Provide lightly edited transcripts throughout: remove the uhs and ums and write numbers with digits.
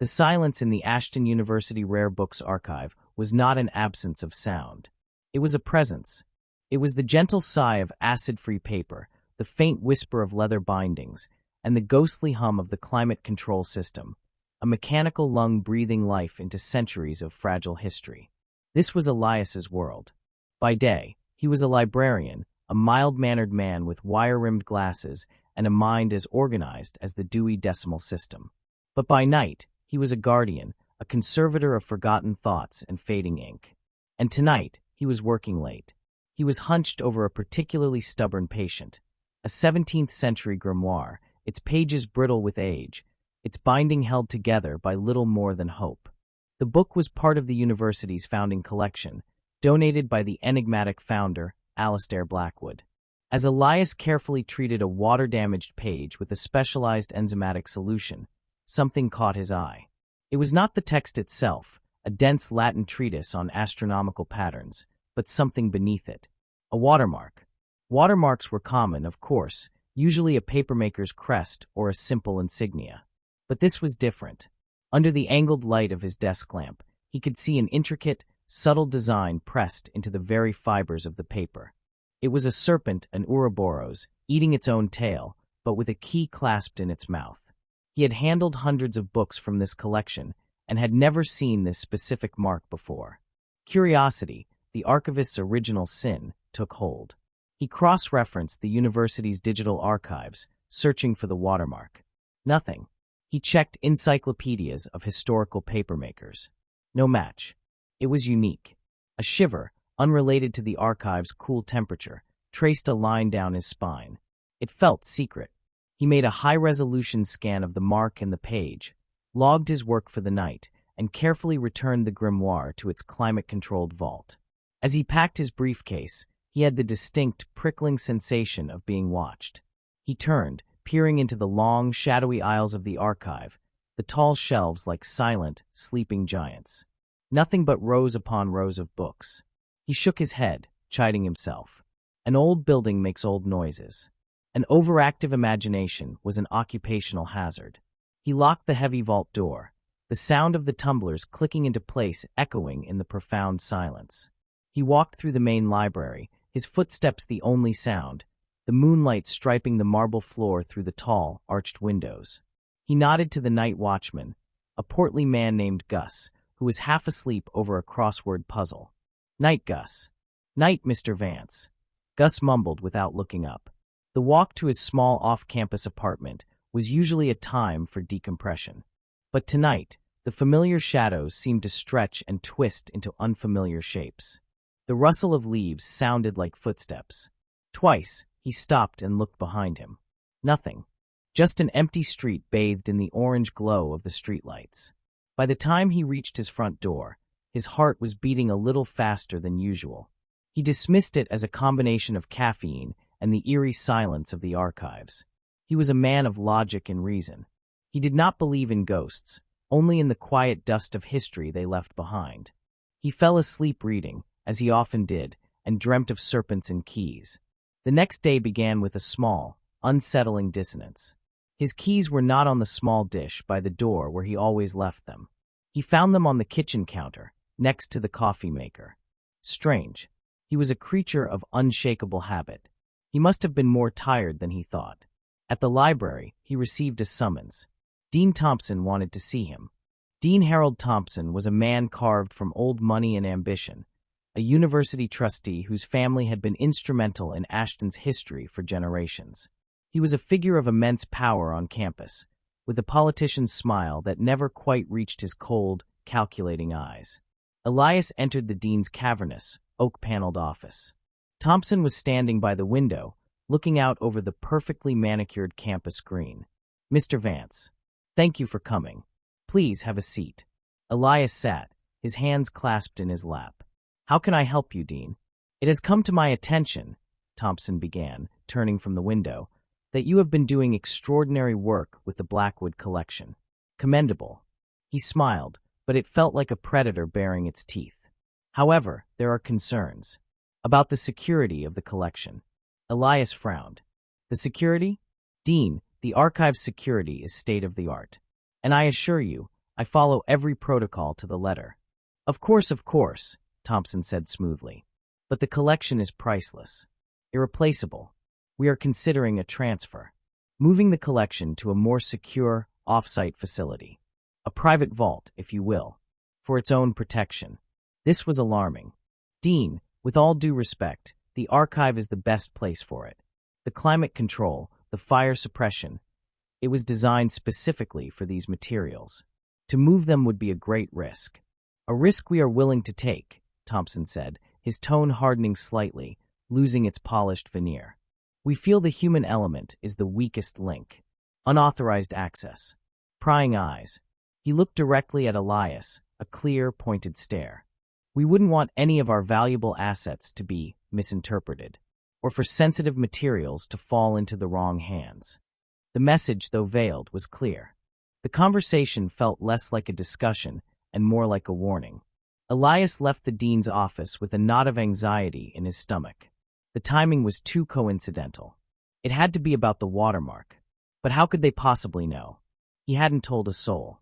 The silence in the Ashton University Rare Books archive was not an absence of sound. It was a presence. It was the gentle sigh of acid-free paper, the faint whisper of leather bindings, and the ghostly hum of the climate control system, a mechanical lung breathing life into centuries of fragile history. This was Elias's world. By day, he was a librarian, a mild-mannered man with wire-rimmed glasses and a mind as organized as the Dewey Decimal System. But by night, he was a guardian, a conservator of forgotten thoughts and fading ink. And tonight, he was working late. He was hunched over a particularly stubborn patient, a 17th-century grimoire, its pages brittle with age, its binding held together by little more than hope. The book was part of the university's founding collection, donated by the enigmatic founder, Alistair Blackwood. As Elias carefully treated a water-damaged page with a specialized enzymatic solution, something caught his eye. It was not the text itself, a dense Latin treatise on astronomical patterns, but something beneath it, a watermark. Watermarks were common, of course, usually a papermaker's crest or a simple insignia. But this was different. Under the angled light of his desk lamp, he could see an intricate, subtle design pressed into the very fibers of the paper. It was a serpent, an Ouroboros, eating its own tail, but with a key clasped in its mouth. He had handled hundreds of books from this collection and had never seen this specific mark before. Curiosity, the archivist's original sin, took hold. He cross-referenced the university's digital archives, searching for the watermark. Nothing. He checked encyclopedias of historical papermakers. No match. It was unique. A shiver, unrelated to the archive's cool temperature, traced a line down his spine. It felt secret. He made a high-resolution scan of the mark and the page, logged his work for the night, and carefully returned the grimoire to its climate-controlled vault. As he packed his briefcase, he had the distinct, prickling sensation of being watched. He turned, peering into the long, shadowy aisles of the archive, the tall shelves like silent, sleeping giants. Nothing but rows upon rows of books. He shook his head, chiding himself. An old building makes old noises. An overactive imagination was an occupational hazard. He locked the heavy vault door, the sound of the tumblers clicking into place echoing in the profound silence. He walked through the main library, his footsteps the only sound, the moonlight striping the marble floor through the tall, arched windows. He nodded to the night watchman, a portly man named Gus, who was half asleep over a crossword puzzle. "Night, Gus." "Night, Mr. Vance." Gus mumbled without looking up. The walk to his small off-campus apartment was usually a time for decompression. But tonight, the familiar shadows seemed to stretch and twist into unfamiliar shapes. The rustle of leaves sounded like footsteps. Twice, he stopped and looked behind him. Nothing. Just an empty street bathed in the orange glow of the streetlights. By the time he reached his front door, his heart was beating a little faster than usual. He dismissed it as a combination of caffeine and the eerie silence of the archives. He was a man of logic and reason. He did not believe in ghosts, only in the quiet dust of history they left behind. He fell asleep reading, as he often did, and dreamt of serpents and keys. The next day began with a small, unsettling dissonance. His keys were not on the small dish by the door where he always left them. He found them on the kitchen counter, next to the coffee maker. Strange. He was a creature of unshakable habit. He must have been more tired than he thought. At the library, he received a summons. Dean Thompson wanted to see him. Dean Harold Thompson was a man carved from old money and ambition, a university trustee whose family had been instrumental in Ashton's history for generations. He was a figure of immense power on campus, with a politician's smile that never quite reached his cold, calculating eyes. Elias entered the dean's cavernous, oak-paneled office. Thompson was standing by the window, looking out over the perfectly manicured campus green. "Mr. Vance, thank you for coming. Please have a seat." Elias sat, his hands clasped in his lap. "How can I help you, Dean?" "It has come to my attention," Thompson began, turning from the window, "that you have been doing extraordinary work with the Blackwood collection. Commendable." He smiled, but it felt like a predator baring its teeth. "However, there are concerns about the security of the collection." Elias frowned. "The security?" "Dean, the archive's security is state-of-the-art. And I assure you, I follow every protocol to the letter." Of course, Thompson said smoothly. "But the collection is priceless. Irreplaceable. We are considering a transfer. Moving the collection to a more secure, off-site facility. A private vault, if you will, for its own protection." This was alarming. "Dean, with all due respect, the archive is the best place for it. The climate control, the fire suppression, it was designed specifically for these materials. To move them would be a great risk." "A risk we are willing to take," Thompson said, his tone hardening slightly, losing its polished veneer. "We feel the human element is the weakest link. Unauthorized access. Prying eyes." He looked directly at Elias, a clear, pointed stare. "We wouldn't want any of our valuable assets to be misinterpreted, or for sensitive materials to fall into the wrong hands." The message, though veiled, was clear. The conversation felt less like a discussion and more like a warning. Elias left the dean's office with a knot of anxiety in his stomach. The timing was too coincidental. It had to be about the watermark. But how could they possibly know? He hadn't told a soul.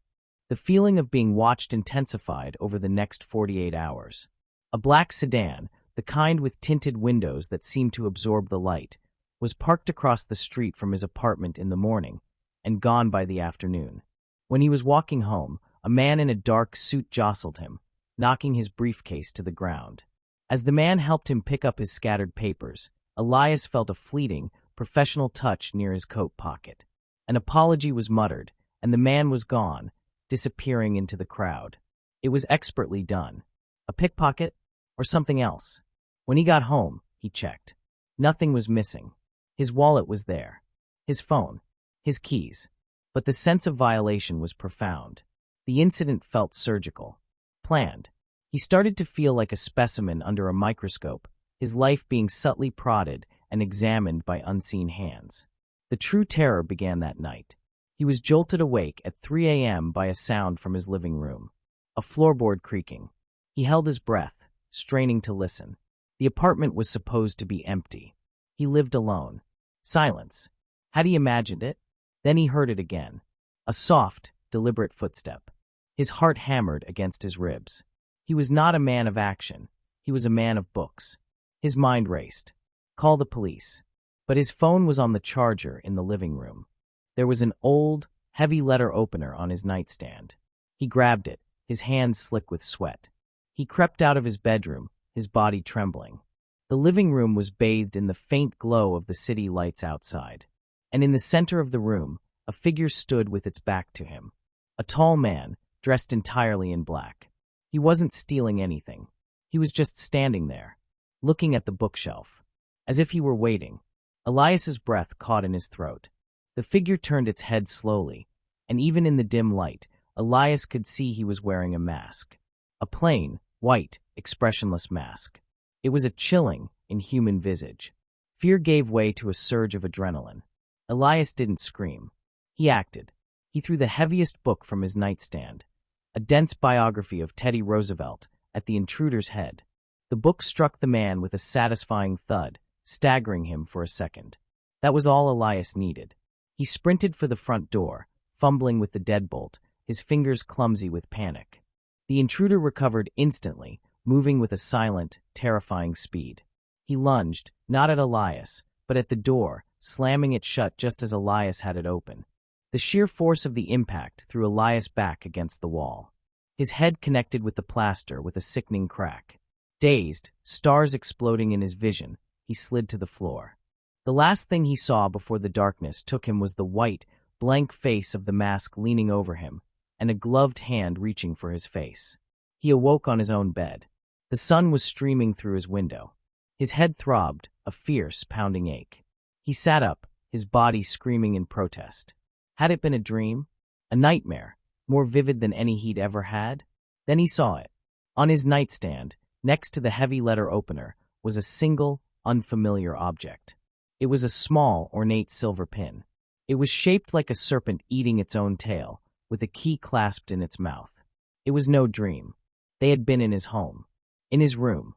The feeling of being watched intensified over the next 48 hours. A black sedan, the kind with tinted windows that seemed to absorb the light, was parked across the street from his apartment in the morning and gone by the afternoon. When he was walking home, a man in a dark suit jostled him, knocking his briefcase to the ground. As the man helped him pick up his scattered papers, Elias felt a fleeting, professional touch near his coat pocket. An apology was muttered, and the man was gone, disappearing into the crowd. It was expertly done. A pickpocket? Or something else? When he got home, he checked. Nothing was missing. His wallet was there. His phone. His keys. But the sense of violation was profound. The incident felt surgical. Planned. He started to feel like a specimen under a microscope, his life being subtly prodded and examined by unseen hands. The true terror began that night. He was jolted awake at 3 a.m. by a sound from his living room. A floorboard creaking. He held his breath, straining to listen. The apartment was supposed to be empty. He lived alone. Silence. Had he imagined it? Then he heard it again. A soft, deliberate footstep. His heart hammered against his ribs. He was not a man of action. He was a man of books. His mind raced. Call the police. But his phone was on the charger in the living room. There was an old, heavy letter opener on his nightstand. He grabbed it, his hands slick with sweat. He crept out of his bedroom, his body trembling. The living room was bathed in the faint glow of the city lights outside. And in the center of the room, a figure stood with its back to him. A tall man, dressed entirely in black. He wasn't stealing anything. He was just standing there, looking at the bookshelf, as if he were waiting. Elias's breath caught in his throat. The figure turned its head slowly, and even in the dim light, Elias could see he was wearing a mask. A plain, white, expressionless mask. It was a chilling, inhuman visage. Fear gave way to a surge of adrenaline. Elias didn't scream. He acted. He threw the heaviest book from his nightstand, a dense biography of Teddy Roosevelt, at the intruder's head. The book struck the man with a satisfying thud, staggering him for a second. That was all Elias needed. He sprinted for the front door, fumbling with the deadbolt, his fingers clumsy with panic. The intruder recovered instantly, moving with a silent, terrifying speed. He lunged, not at Elias, but at the door, slamming it shut just as Elias had it open. The sheer force of the impact threw Elias back against the wall. His head connected with the plaster with a sickening crack. Dazed, stars exploding in his vision, he slid to the floor. The last thing he saw before the darkness took him was the white, blank face of the mask leaning over him, and a gloved hand reaching for his face. He awoke on his own bed. The sun was streaming through his window. His head throbbed, a fierce, pounding ache. He sat up, his body screaming in protest. Had it been a dream? A nightmare, more vivid than any he'd ever had? Then he saw it. On his nightstand, next to the heavy letter opener, was a single, unfamiliar object. It was a small, ornate silver pin. It was shaped like a serpent eating its own tail, with a key clasped in its mouth. It was no dream. They had been in his home. In his room.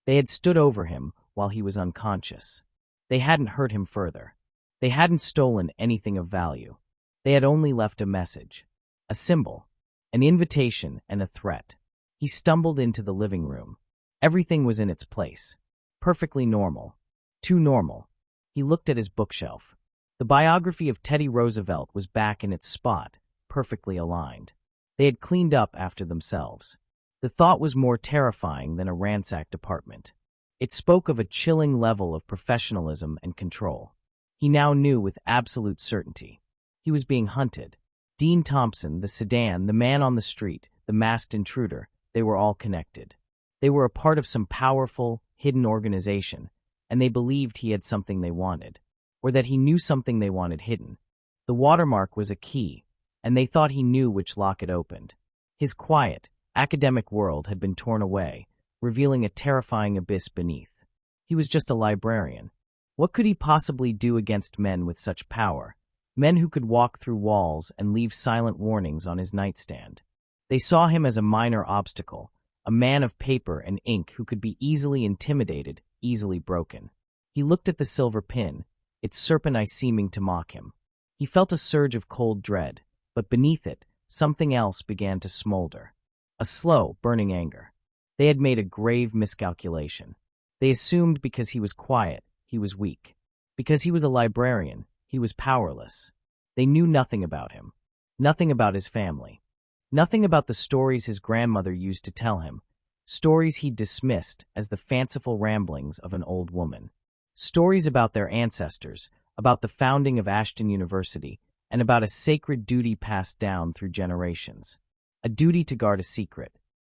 They had stood over him while he was unconscious. They hadn't hurt him further. They hadn't stolen anything of value. They had only left a message. A symbol. An invitation and a threat. He stumbled into the living room. Everything was in its place. Perfectly normal. Too normal. He looked at his bookshelf. The biography of Teddy Roosevelt was back in its spot, perfectly aligned. They had cleaned up after themselves. The thought was more terrifying than a ransacked apartment. It spoke of a chilling level of professionalism and control. He now knew with absolute certainty. He was being hunted. Dean Thompson, the sedan, the man on the street, the masked intruder, they were all connected. They were a part of some powerful, hidden organization, and they believed he had something they wanted, or that he knew something they wanted hidden. The watermark was a key, and they thought he knew which lock it opened. His quiet, academic world had been torn away, revealing a terrifying abyss beneath. He was just a librarian. What could he possibly do against men with such power? Men who could walk through walls and leave silent warnings on his nightstand. They saw him as a minor obstacle, a man of paper and ink who could be easily intimidated, easily broken. He looked at the silver pin, its serpent eye seeming to mock him. He felt a surge of cold dread, but beneath it, something else began to smolder. A slow, burning anger. They had made a grave miscalculation. They assumed because he was quiet, he was weak. Because he was a librarian, he was powerless. They knew nothing about him. Nothing about his family. Nothing about the stories his grandmother used to tell him. Stories he dismissed as the fanciful ramblings of an old woman. Stories about their ancestors, about the founding of Ashton University, and about a sacred duty passed down through generations. A duty to guard a secret.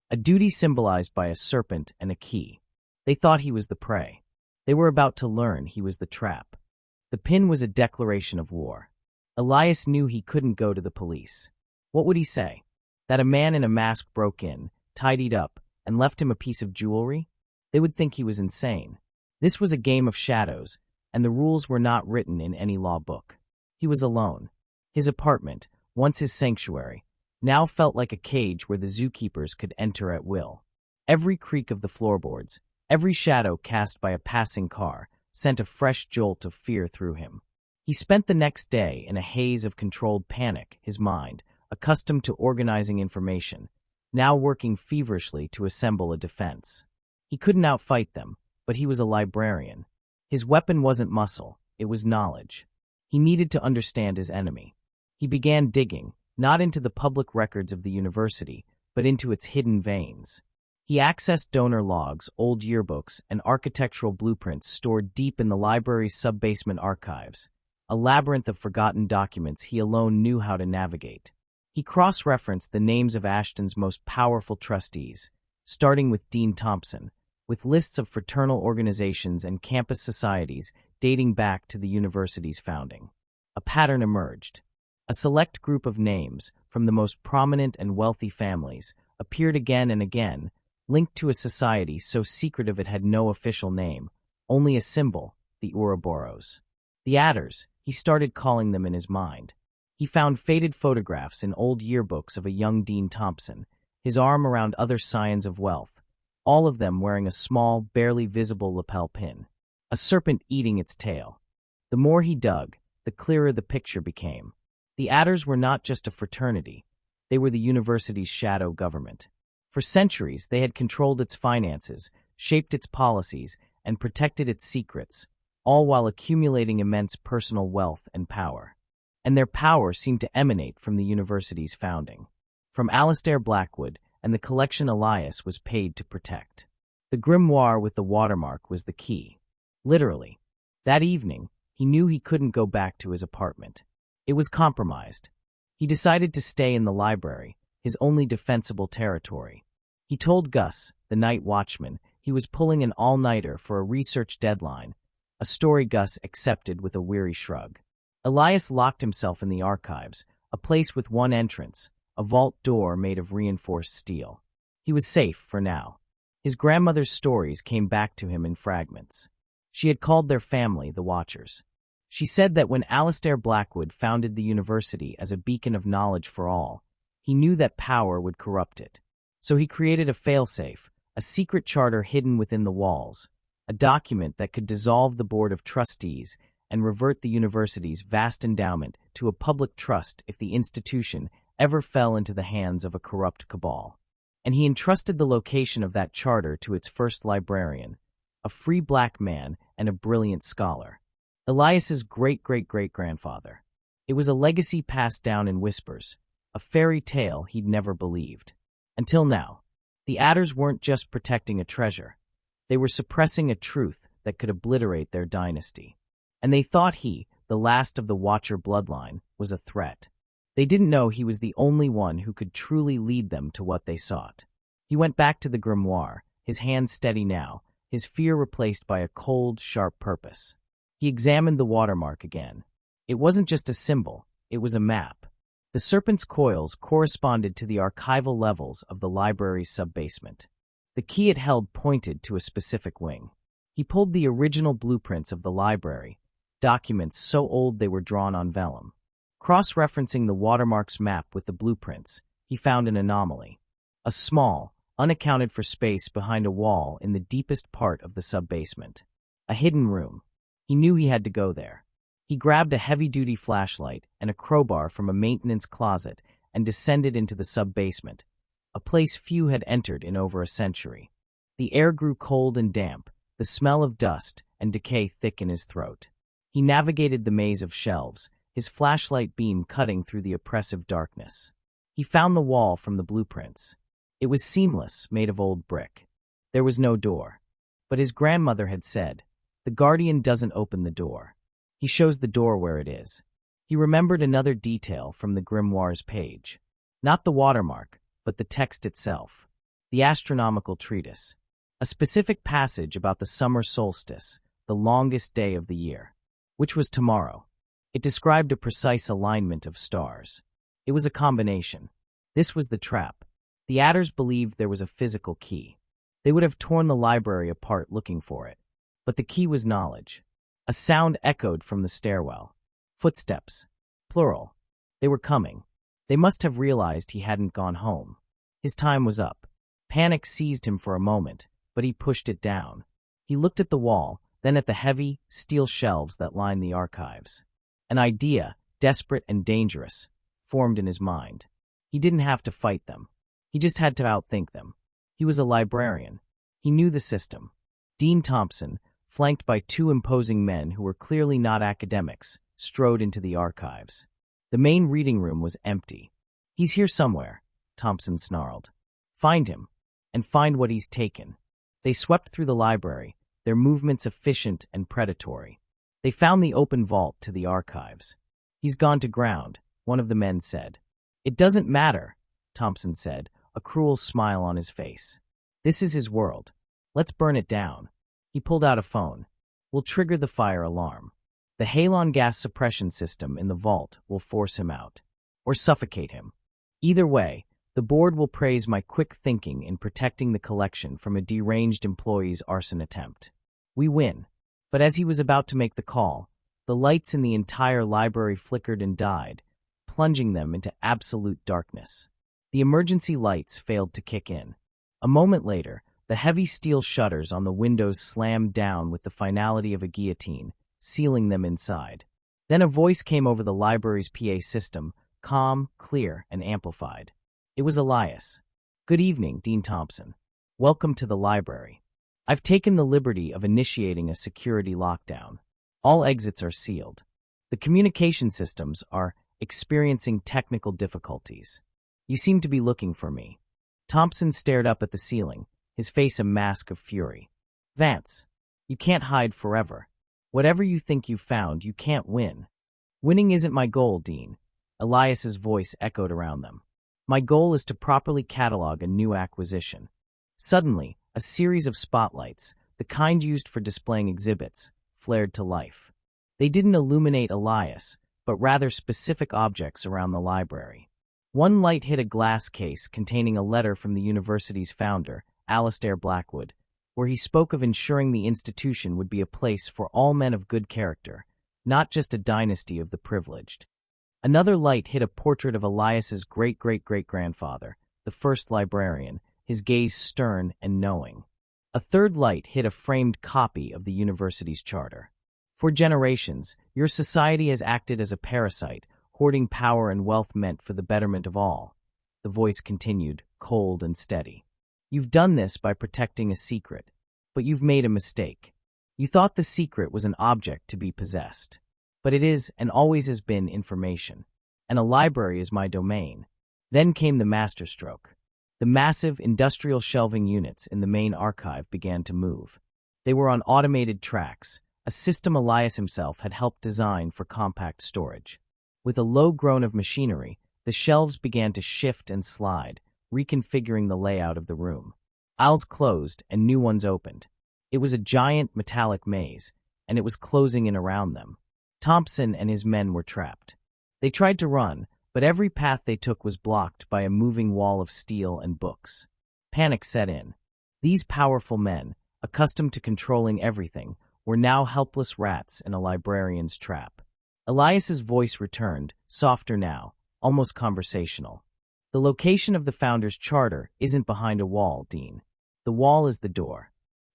A duty symbolized by a serpent and a key. They thought he was the prey. They were about to learn he was the trap. The pin was a declaration of war. Elias knew he couldn't go to the police. What would he say? That a man in a mask broke in, tidied up, and left him a piece of jewelry? They would think he was insane. This was a game of shadows, and the rules were not written in any law book. He was alone. His apartment, once his sanctuary, now felt like a cage where the zookeepers could enter at will. Every creak of the floorboards, every shadow cast by a passing car, sent a fresh jolt of fear through him. He spent the next day in a haze of controlled panic, his mind, accustomed to organizing information, now working feverishly to assemble a defense. He couldn't outfight them, but he was a librarian. His weapon wasn't muscle, it was knowledge. He needed to understand his enemy. He began digging, not into the public records of the university, but into its hidden veins. He accessed donor logs, old yearbooks, and architectural blueprints stored deep in the library's sub-basement archives, a labyrinth of forgotten documents he alone knew how to navigate. He cross-referenced the names of Ashton's most powerful trustees, starting with Dean Thompson, with lists of fraternal organizations and campus societies dating back to the university's founding. A pattern emerged. A select group of names, from the most prominent and wealthy families, appeared again and again, linked to a society so secretive it had no official name, only a symbol, the Ouroboros. The Adders, he started calling them in his mind. He found faded photographs in old yearbooks of a young Dean Thompson, his arm around other scions of wealth, all of them wearing a small, barely visible lapel pin. A serpent eating its tail. The more he dug, the clearer the picture became. The Adders were not just a fraternity, they were the university's shadow government. For centuries, they had controlled its finances, shaped its policies, and protected its secrets, all while accumulating immense personal wealth and power. And their power seemed to emanate from the university's founding. From Alistair Blackwood and the collection Elias was paid to protect. The grimoire with the watermark was the key. Literally. That evening, he knew he couldn't go back to his apartment. It was compromised. He decided to stay in the library, his only defensible territory. He told Gus, the night watchman, he was pulling an all-nighter for a research deadline, a story Gus accepted with a weary shrug. Elias locked himself in the archives, a place with one entrance, a vault door made of reinforced steel. He was safe for now. His grandmother's stories came back to him in fragments. She had called their family the Watchers. She said that when Alistair Blackwood founded the university as a beacon of knowledge for all, he knew that power would corrupt it. So he created a failsafe, a secret charter hidden within the walls, a document that could dissolve the board of trustees and revert the university's vast endowment to a public trust if the institution, ever fell into the hands of a corrupt cabal. And he entrusted the location of that charter to its first librarian, a free black man and a brilliant scholar, Elias's great-great-great-grandfather. It was a legacy passed down in whispers, a fairy tale he'd never believed. Until now, the Adders weren't just protecting a treasure. They were suppressing a truth that could obliterate their dynasty. And they thought he, the last of the Watcher bloodline, was a threat. They didn't know he was the only one who could truly lead them to what they sought. He went back to the grimoire, his hands steady now, his fear replaced by a cold, sharp purpose. He examined the watermark again. It wasn't just a symbol, it was a map. The serpent's coils corresponded to the archival levels of the library's subbasement. The key it held pointed to a specific wing. He pulled the original blueprints of the library, documents so old they were drawn on vellum. Cross-referencing the watermark's map with the blueprints, he found an anomaly. A small, unaccounted-for space behind a wall in the deepest part of the subbasement. A hidden room. He knew he had to go there. He grabbed a heavy-duty flashlight and a crowbar from a maintenance closet and descended into the subbasement, a place few had entered in over a century. The air grew cold and damp, the smell of dust and decay thick in his throat. He navigated the maze of shelves, his flashlight beam cutting through the oppressive darkness. He found the wall from the blueprints. It was seamless, made of old brick. There was no door. But his grandmother had said, "The guardian doesn't open the door. He shows the door where it is." He remembered another detail from the grimoire's page. Not the watermark, but the text itself. The astronomical treatise. A specific passage about the summer solstice, the longest day of the year, which was tomorrow. It described a precise alignment of stars. It was a combination. This was the trap. The Adders believed there was a physical key. They would have torn the library apart looking for it. But the key was knowledge. A sound echoed from the stairwell. Footsteps. Plural. They were coming. They must have realized he hadn't gone home. His time was up. Panic seized him for a moment, but he pushed it down. He looked at the wall, then at the heavy, steel shelves that lined the archives. An idea, desperate and dangerous, formed in his mind. He didn't have to fight them. He just had to outthink them. He was a librarian. He knew the system. Dean Thompson, flanked by two imposing men who were clearly not academics, strode into the archives. The main reading room was empty. "He's here somewhere," Thompson snarled. "Find him, and find what he's taken." They swept through the library, their movements efficient and predatory. They found the open vault to the archives. "He's gone to ground," one of the men said. "It doesn't matter," Thompson said, a cruel smile on his face. "This is his world. Let's burn it down." He pulled out a phone. "We'll trigger the fire alarm. The halon gas suppression system in the vault will force him out. Or suffocate him. Either way, the board will praise my quick thinking in protecting the collection from a deranged employee's arson attempt. We win." But as he was about to make the call, the lights in the entire library flickered and died, plunging them into absolute darkness. The emergency lights failed to kick in. A moment later, the heavy steel shutters on the windows slammed down with the finality of a guillotine, sealing them inside. Then a voice came over the library's PA system, calm, clear, and amplified. It was Elias. "Good evening, Dean Thompson. Welcome to the library. I've taken the liberty of initiating a security lockdown. All exits are sealed. The communication systems are experiencing technical difficulties. You seem to be looking for me." Thompson stared up at the ceiling, his face a mask of fury. "Vance, you can't hide forever. Whatever you think you've found, you can't win." "Winning isn't my goal, Dean," Elias's voice echoed around them. "My goal is to properly catalog a new acquisition." Suddenly, a series of spotlights, the kind used for displaying exhibits, flared to life. They didn't illuminate Elias, but rather specific objects around the library. One light hit a glass case containing a letter from the university's founder, Alistair Blackwood, where he spoke of ensuring the institution would be a place for all men of good character, not just a dynasty of the privileged. Another light hit a portrait of Elias's great-great-great-grandfather, the first librarian, his gaze stern and knowing. A third light hit a framed copy of the university's charter. "For generations, your society has acted as a parasite, hoarding power and wealth meant for the betterment of all. The voice continued, cold and steady. You've done this by protecting a secret, but you've made a mistake. You thought the secret was an object to be possessed. But it is, and always has been, information. And a library is my domain. Then came the masterstroke. The massive industrial shelving units in the main archive began to move. They were on automated tracks, a system Elias himself had helped design for compact storage. With a low groan of machinery, the shelves began to shift and slide, reconfiguring the layout of the room. Aisles closed and new ones opened. It was a giant metallic maze, and it was closing in around them. Thompson and his men were trapped. They tried to run, but every path they took was blocked by a moving wall of steel and books. Panic set in. These powerful men, accustomed to controlling everything, were now helpless rats in a librarian's trap. Elias's voice returned, softer now, almost conversational. The location of the Founder's Charter isn't behind a wall, Dean. The wall is the door.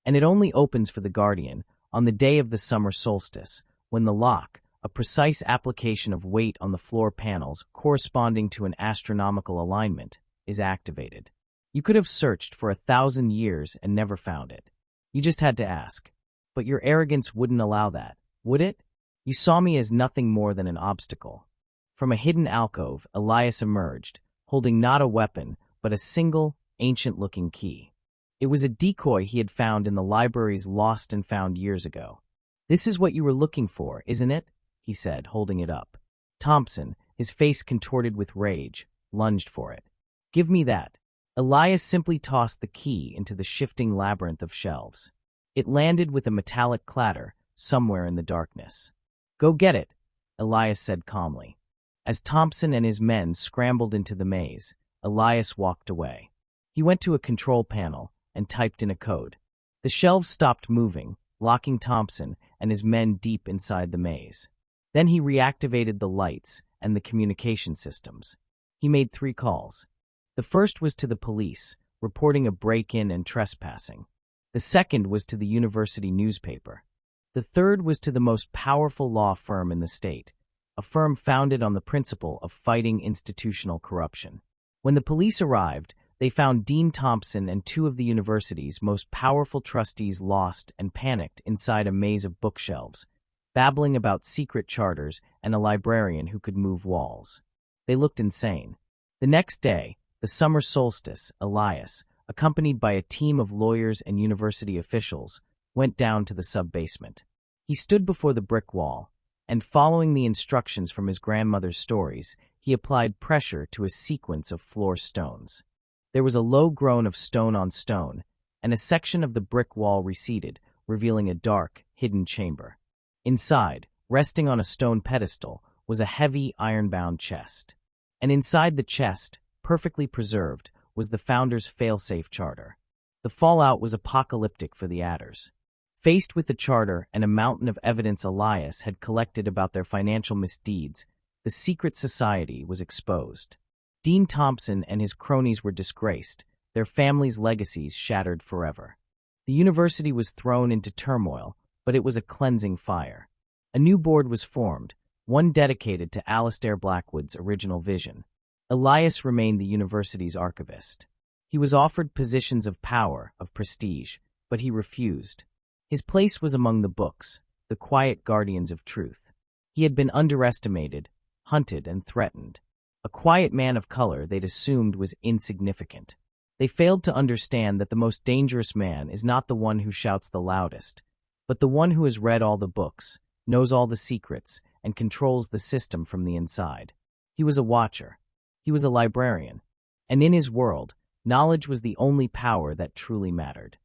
And it only opens for the Guardian on the day of the summer solstice, when the lock, a precise application of weight on the floor panels corresponding to an astronomical alignment, is activated. You could have searched for 1,000 years and never found it. You just had to ask. But your arrogance wouldn't allow that, would it? You saw me as nothing more than an obstacle. From a hidden alcove, Elias emerged, holding not a weapon, but a single, ancient-looking key. It was a decoy he had found in the library's lost and found years ago. "This is what you were looking for, isn't it?" he said, holding it up. Thompson, his face contorted with rage, lunged for it. "Give me that." Elias simply tossed the key into the shifting labyrinth of shelves. It landed with a metallic clatter somewhere in the darkness. "Go get it," Elias said calmly. As Thompson and his men scrambled into the maze, Elias walked away. He went to a control panel and typed in a code. The shelves stopped moving, locking Thompson and his men deep inside the maze. Then he reactivated the lights and the communication systems. He made 3 calls. The first was to the police, reporting a break-in and trespassing. The second was to the university newspaper. The third was to the most powerful law firm in the state, a firm founded on the principle of fighting institutional corruption. When the police arrived, they found Dean Thompson and 2 of the university's most powerful trustees lost and panicked inside a maze of bookshelves, babbling about secret charters and a librarian who could move walls. They looked insane. The next day, the summer solstice, Elias, accompanied by a team of lawyers and university officials, went down to the sub-basement. He stood before the brick wall, and following the instructions from his grandmother's stories, he applied pressure to a sequence of floor stones. There was a low groan of stone on stone, and a section of the brick wall receded, revealing a dark, hidden chamber. Inside, resting on a stone pedestal, was a heavy, iron-bound chest. And inside the chest, perfectly preserved, was the Founder's fail-safe charter. The fallout was apocalyptic for the adders. Faced with the charter and a mountain of evidence Elias had collected about their financial misdeeds, the secret society was exposed. Dean Thompson and his cronies were disgraced, their families' legacies shattered forever. The university was thrown into turmoil, but it was a cleansing fire. A new board was formed, one dedicated to Alistair Blackwood's original vision. Elias remained the university's archivist. He was offered positions of power, of prestige, but he refused. His place was among the books, the quiet guardians of truth. He had been underestimated, hunted, and threatened. A quiet man of color they'd assumed was insignificant. They failed to understand that the most dangerous man is not the one who shouts the loudest, but the one who has read all the books, knows all the secrets, and controls the system from the inside. He was a watcher. He was a librarian. And in his world, knowledge was the only power that truly mattered.